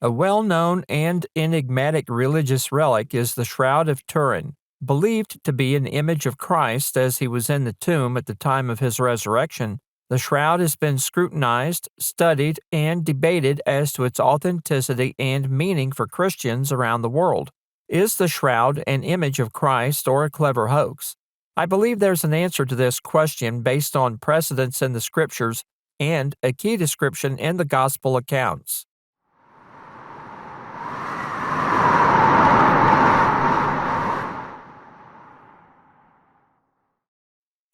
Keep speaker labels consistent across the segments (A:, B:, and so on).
A: A well-known and enigmatic religious relic is the Shroud of Turin, believed to be an image of Christ as he was in the tomb at the time of his resurrection. The shroud has been scrutinized, studied, and debated as to its authenticity and meaning for Christians around the world. Is the shroud an image of Christ or a clever hoax? I believe there's an answer to this question based on precedents in the Scriptures and a key description in the Gospel accounts.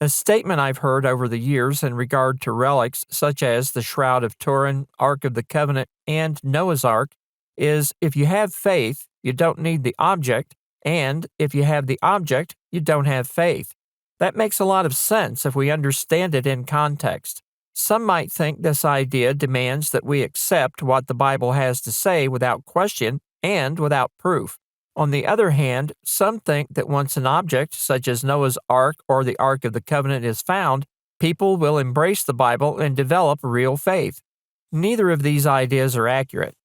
A: A statement I've heard over the years in regard to relics such as the Shroud of Turin, Ark of the Covenant, and Noah's Ark is if you have faith, you don't need the object, and if you have the object, you don't have faith. That makes a lot of sense if we understand it in context. Some might think this idea demands that we accept what the Bible has to say without question and without proof. On the other hand, some think that once an object, such as Noah's Ark or the Ark of the Covenant, is found, people will embrace the Bible and develop real faith. Neither of these ideas are accurate.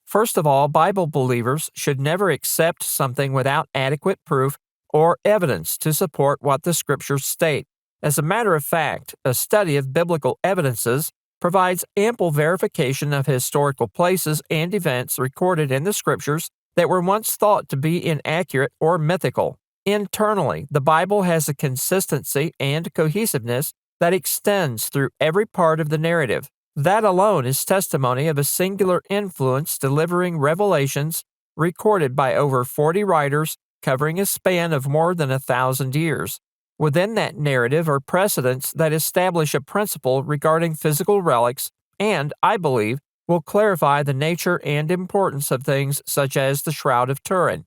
A: First of all, Bible believers should never accept something without adequate proof or evidence to support what the Scriptures state. As a matter of fact, a study of biblical evidences provides ample verification of historical places and events recorded in the Scriptures that were once thought to be inaccurate or mythical. Internally, the Bible has a consistency and cohesiveness that extends through every part of the narrative. That alone is testimony of a singular influence delivering revelations recorded by over 40 writers covering a span of more than 1,000 years. Within that narrative are precedents that establish a principle regarding physical relics and, I believe, will clarify the nature and importance of things such as the Shroud of Turin.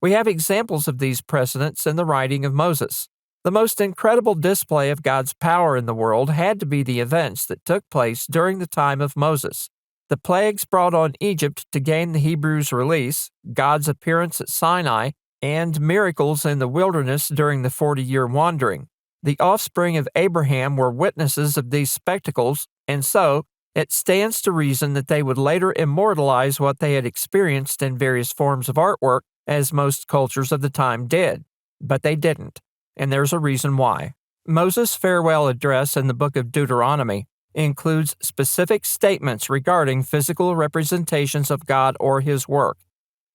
A: We have examples of these precedents in the writing of Moses. The most incredible display of God's power in the world had to be the events that took place during the time of Moses. The plagues brought on Egypt to gain the Hebrews' release, God's appearance at Sinai, and miracles in the wilderness during the 40-year wandering. The offspring of Abraham were witnesses of these spectacles, and so it stands to reason that they would later immortalize what they had experienced in various forms of artwork, as most cultures of the time did. But they didn't, and there's a reason why. Moses' farewell address in the book of Deuteronomy includes specific statements regarding physical representations of God or His work.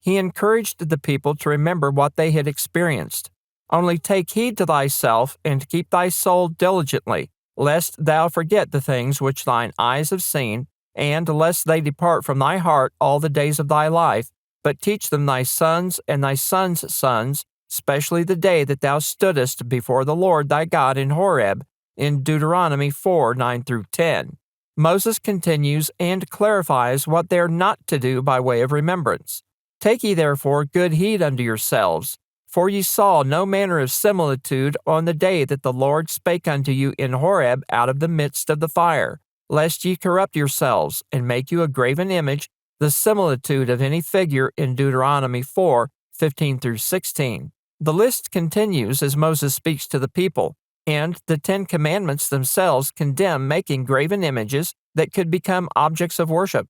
A: He encouraged the people to remember what they had experienced. Only take heed to thyself, and keep thy soul diligently, lest thou forget the things which thine eyes have seen, and lest they depart from thy heart all the days of thy life, but teach them thy sons and thy sons' sons, especially the day that thou stoodest before the Lord thy God in Horeb, in Deuteronomy 4:9-10. Moses continues and clarifies what they are not to do by way of remembrance. Take ye therefore good heed unto yourselves, for ye saw no manner of similitude on the day that the Lord spake unto you in Horeb out of the midst of the fire, lest ye corrupt yourselves, and make you a graven image, the similitude of any figure in Deuteronomy 4:15-16. The list continues as Moses speaks to the people, and the 10 Commandments themselves condemn making graven images that could become objects of worship.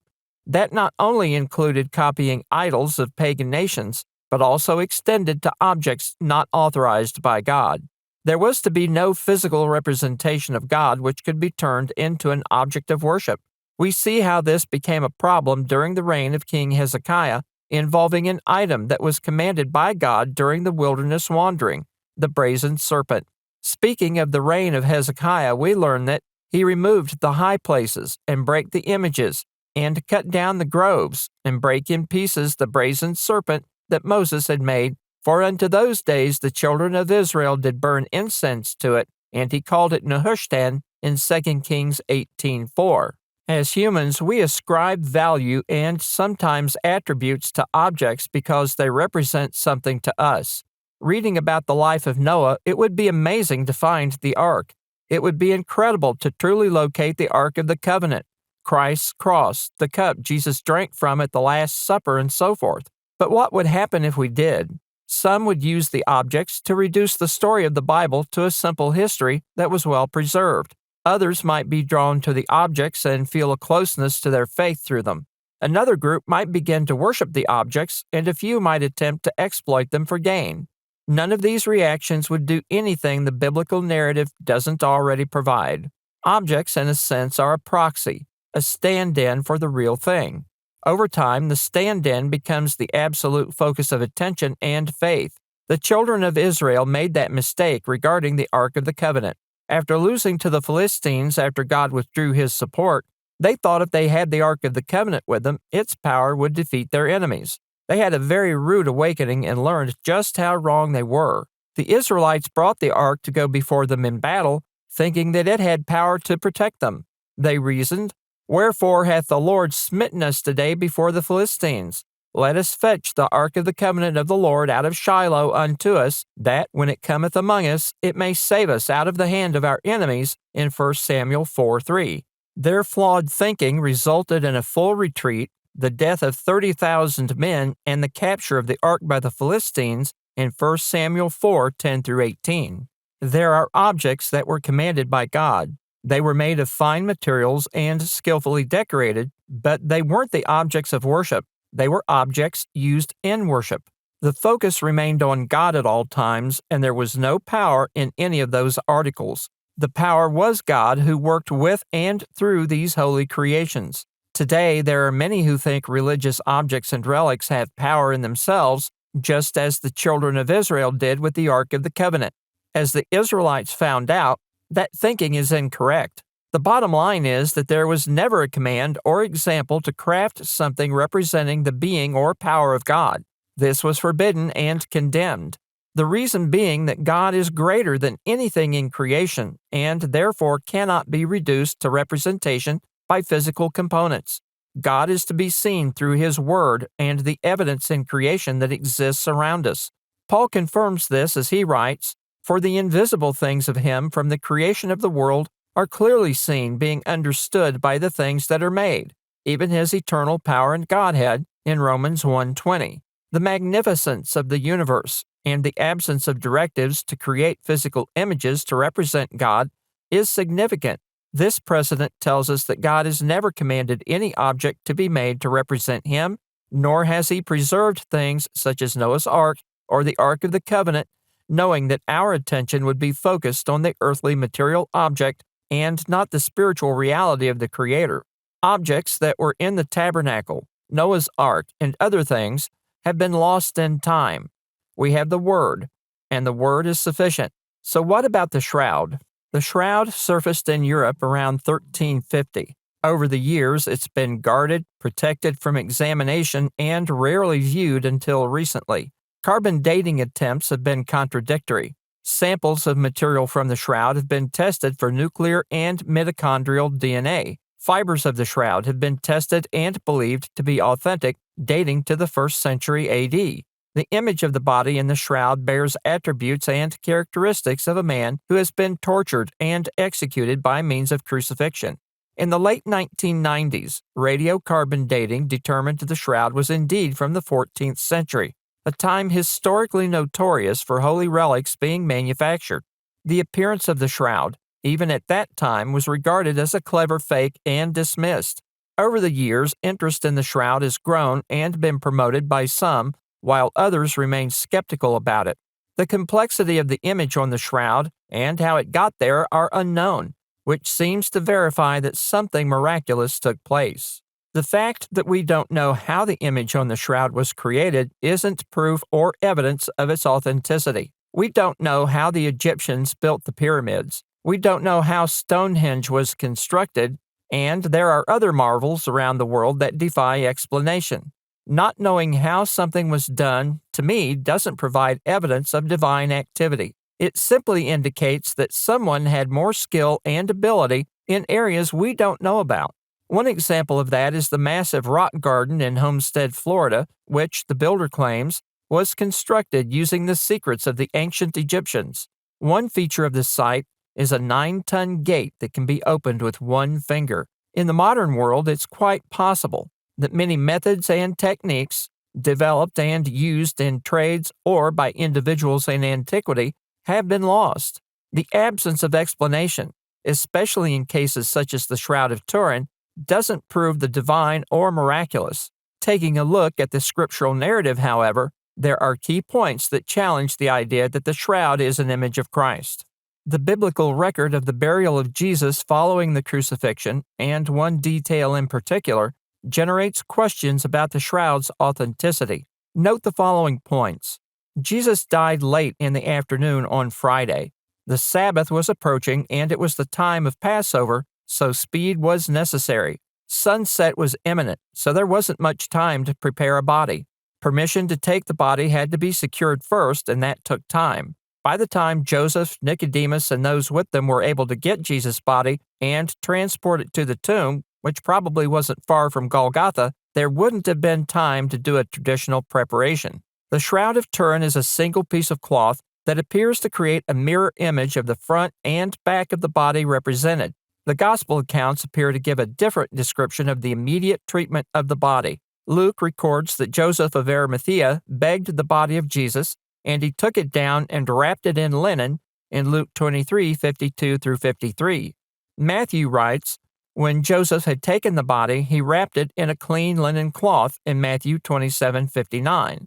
A: That not only included copying idols of pagan nations, but also extended to objects not authorized by God. There was to be no physical representation of God which could be turned into an object of worship. We see how this became a problem during the reign of King Hezekiah, involving an item that was commanded by God during the wilderness wandering, the brazen serpent. Speaking of the reign of Hezekiah, we learn that he removed the high places and brake the images, and cut down the groves, and brake in pieces the brazen serpent that Moses had made, for unto those days the children of Israel did burn incense to it, and he called it Nehushtan in 2 Kings 18:4. As humans, we ascribe value and sometimes attributes to objects because they represent something to us. Reading about the life of Noah, it would be amazing to find the ark. It would be incredible to truly locate the Ark of the Covenant, Christ's cross, the cup Jesus drank from at the Last Supper, and so forth. But what would happen if we did? Some would use the objects to reduce the story of the Bible to a simple history that was well preserved. Others might be drawn to the objects and feel a closeness to their faith through them. Another group might begin to worship the objects, and a few might attempt to exploit them for gain. None of these reactions would do anything the biblical narrative doesn't already provide. Objects, in a sense, are a proxy, a stand-in for the real thing. Over time, the stand-in becomes the absolute focus of attention and faith. The children of Israel made that mistake regarding the Ark of the Covenant. After losing to the Philistines after God withdrew his support, they thought if they had the Ark of the Covenant with them, its power would defeat their enemies. They had a very rude awakening and learned just how wrong they were. The Israelites brought the Ark to go before them in battle, thinking that it had power to protect them. They reasoned, "Wherefore hath the Lord smitten us today before the Philistines? Let us fetch the Ark of the Covenant of the Lord out of Shiloh unto us, that, when it cometh among us, it may save us out of the hand of our enemies," in 1 Samuel 4:3. Their flawed thinking resulted in a full retreat, the death of 30,000 men, and the capture of the ark by the Philistines in 1 Samuel 4:10-18. There are objects that were commanded by God. They were made of fine materials and skillfully decorated, but they weren't the objects of worship. They were objects used in worship. The focus remained on God at all times, and there was no power in any of those articles. The power was God who worked with and through these holy creations. Today, there are many who think religious objects and relics have power in themselves, just as the children of Israel did with the Ark of the Covenant. As the Israelites found out, that thinking is incorrect. The bottom line is that there was never a command or example to craft something representing the being or power of God. This was forbidden and condemned. The reason being that God is greater than anything in creation and therefore cannot be reduced to representation by physical components. God is to be seen through His Word and the evidence in creation that exists around us. Paul confirms this as he writes, "For the invisible things of Him from the creation of the world are clearly seen, being understood by the things that are made, even His eternal power and Godhead," in Romans 1:20. The magnificence of the universe and the absence of directives to create physical images to represent God is significant. This precedent tells us that God has never commanded any object to be made to represent Him, nor has He preserved things such as Noah's Ark or the Ark of the Covenant, knowing that our attention would be focused on the earthly material object and not the spiritual reality of the Creator. Objects that were in the tabernacle, Noah's Ark, and other things have been lost in time. We have the Word, and the Word is sufficient. So what about the shroud? The shroud surfaced in Europe around 1350. Over the years, it's been guarded, protected from examination, and rarely viewed until recently. Carbon dating attempts have been contradictory. Samples of material from the shroud have been tested for nuclear and mitochondrial DNA. Fibers of the shroud have been tested and believed to be authentic, dating to the 1st century AD. The image of the body in the shroud bears attributes and characteristics of a man who has been tortured and executed by means of crucifixion. In the late 1990s, radiocarbon dating determined the shroud was indeed from the 14th century, a time historically notorious for holy relics being manufactured. The appearance of the shroud, even at that time, was regarded as a clever fake and dismissed. Over the years, interest in the shroud has grown and been promoted by some, while others remain skeptical about it. The complexity of the image on the shroud and how it got there are unknown, which seems to verify that something miraculous took place. The fact that we don't know how the image on the shroud was created isn't proof or evidence of its authenticity. We don't know how the Egyptians built the pyramids. We don't know how Stonehenge was constructed, and there are other marvels around the world that defy explanation. Not knowing how something was done, to me, doesn't provide evidence of divine activity. It simply indicates that someone had more skill and ability in areas we don't know about. One example of that is the massive rock garden in Homestead, Florida, which, the builder claims, was constructed using the secrets of the ancient Egyptians. One feature of this site is a 9-ton gate that can be opened with one finger. In the modern world, it's quite possible that many methods and techniques developed and used in trades or by individuals in antiquity have been lost. The absence of explanation, especially in cases such as the Shroud of Turin, doesn't prove the divine or miraculous. Taking a look at the scriptural narrative, however, there are key points that challenge the idea that the shroud is an image of Christ. The biblical record of the burial of Jesus following the crucifixion, and one detail in particular, generates questions about the shroud's authenticity. Note the following points. Jesus died late in the afternoon on Friday. The Sabbath was approaching, and it was the time of Passover, so speed was necessary. Sunset was imminent, so there wasn't much time to prepare a body. Permission to take the body had to be secured first, and that took time. By the time Joseph, Nicodemus, and those with them were able to get Jesus' body and transport it to the tomb, which probably wasn't far from Golgotha, there wouldn't have been time to do a traditional preparation. The Shroud of Turin is a single piece of cloth that appears to create a mirror image of the front and back of the body represented. The Gospel accounts appear to give a different description of the immediate treatment of the body. Luke records that Joseph of Arimathea begged the body of Jesus, and he took it down and wrapped it in linen in Luke 23:52-53. Matthew writes, when Joseph had taken the body, he wrapped it in a clean linen cloth in Matthew 27:59.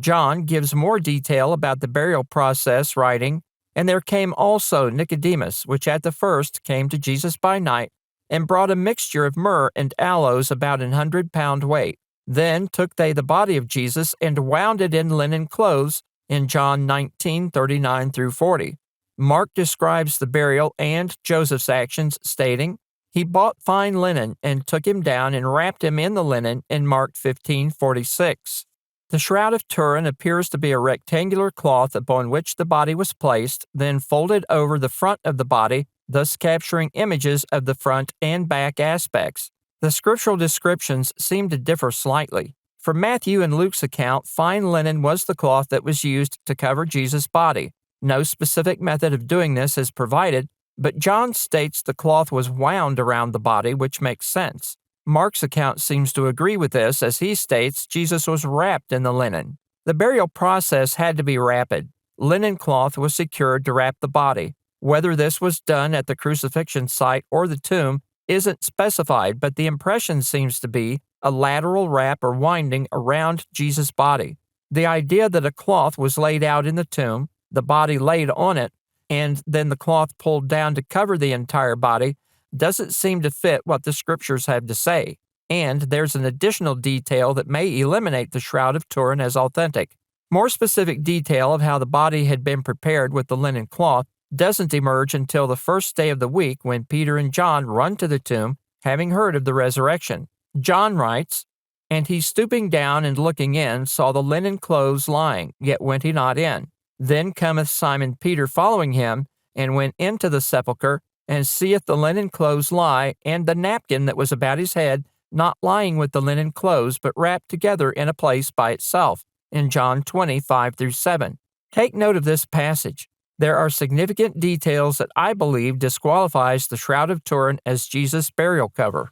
A: John gives more detail about the burial process, writing, and there came also Nicodemus, which at the first came to Jesus by night, and brought a mixture of myrrh and aloes about 100-pound weight. Then took they the body of Jesus and wound it in linen clothes in John 19:39-40. Mark describes the burial and Joseph's actions, stating, he bought fine linen and took him down and wrapped him in the linen in Mark 15:46. The Shroud of Turin appears to be a rectangular cloth upon which the body was placed, then folded over the front of the body, thus capturing images of the front and back aspects. The scriptural descriptions seem to differ slightly. For Matthew and Luke's account, fine linen was the cloth that was used to cover Jesus' body. No specific method of doing this is provided, but John states the cloth was wound around the body, which makes sense. Mark's account seems to agree with this, as he states Jesus was wrapped in the linen. The burial process had to be rapid. Linen cloth was secured to wrap the body. Whether this was done at the crucifixion site or the tomb isn't specified, but the impression seems to be a lateral wrap or winding around Jesus' body. The idea that a cloth was laid out in the tomb, the body laid on it, and then the cloth pulled down to cover the entire body doesn't seem to fit what the scriptures have to say, and there's an additional detail that may eliminate the Shroud of Turin as authentic. More specific detail of how the body had been prepared with the linen cloth doesn't emerge until the first day of the week when Peter and John run to the tomb, having heard of the resurrection. John writes, and he stooping down and looking in saw the linen clothes lying, yet went he not in. Then cometh Simon Peter following him, and went into the sepulchre, and seeth the linen clothes lie, and the napkin that was about his head, not lying with the linen clothes, but wrapped together in a place by itself, in John 20:5-7. Take note of this passage. There are significant details that I believe disqualifies the Shroud of Turin as Jesus' burial cover.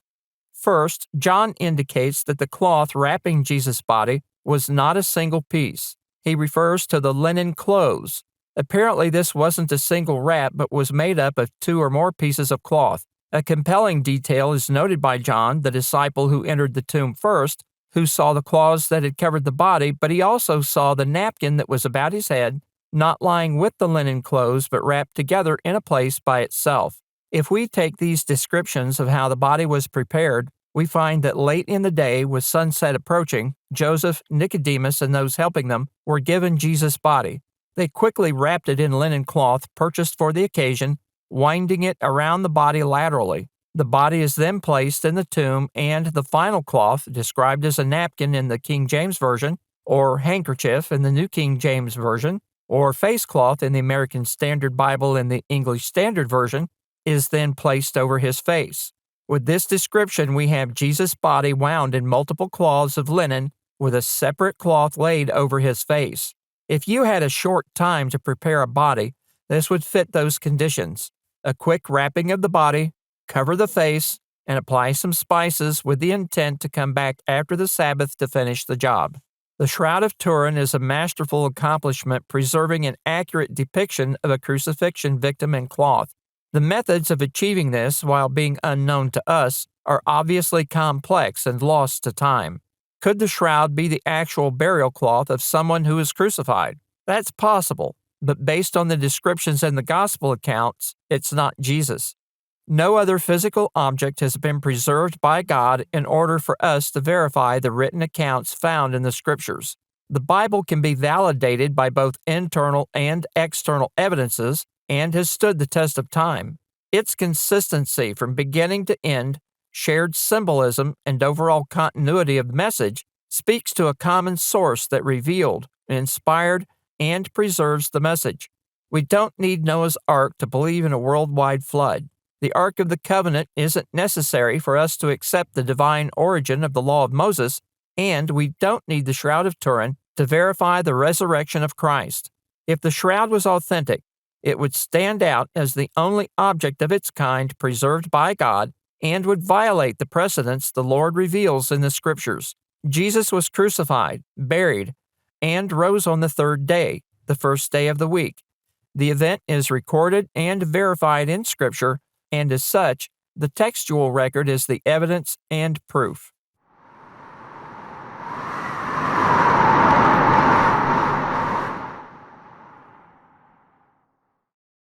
A: First, John indicates that the cloth wrapping Jesus' body was not a single piece. He refers to the linen clothes. Apparently, this wasn't a single wrap, but was made up of 2 or more pieces of cloth. A compelling detail is noted by John, the disciple who entered the tomb first, who saw the cloths that had covered the body, but he also saw the napkin that was about his head, not lying with the linen clothes, but wrapped together in a place by itself. If we take these descriptions of how the body was prepared, we find that late in the day, with sunset approaching, Joseph, Nicodemus, and those helping them were given Jesus' body. They quickly wrapped it in linen cloth purchased for the occasion, winding it around the body laterally. The body is then placed in the tomb, and the final cloth, described as a napkin in the King James Version, or handkerchief in the New King James Version, or face cloth in the American Standard Bible and the English Standard Version, is then placed over his face. With this description, we have Jesus' body wound in multiple cloths of linen with a separate cloth laid over his face. If you had a short time to prepare a body, this would fit those conditions. A quick wrapping of the body, cover the face, and apply some spices with the intent to come back after the Sabbath to finish the job. The Shroud of Turin is a masterful accomplishment preserving an accurate depiction of a crucifixion victim in cloth. The methods of achieving this, while being unknown to us, are obviously complex and lost to time. Could the shroud be the actual burial cloth of someone who was crucified? That's possible, but based on the descriptions in the gospel accounts, it's not Jesus. No other physical object has been preserved by God in order for us to verify the written accounts found in the Scriptures. The Bible can be validated by both internal and external evidences and has stood the test of time. Its consistency from beginning to end, shared symbolism, and overall continuity of message speaks to a common source that revealed, inspired, and preserves the message. We don't need Noah's Ark to believe in a worldwide flood. The Ark of the Covenant isn't necessary for us to accept the divine origin of the law of Moses, and we don't need the Shroud of Turin to verify the resurrection of Christ. If the shroud was authentic, it would stand out as the only object of its kind preserved by God and would violate the precedents the Lord reveals in the Scriptures. Jesus was crucified, buried, and rose on the third day, the first day of the week. The event is recorded and verified in Scripture, and as such, the textual record is the evidence and proof.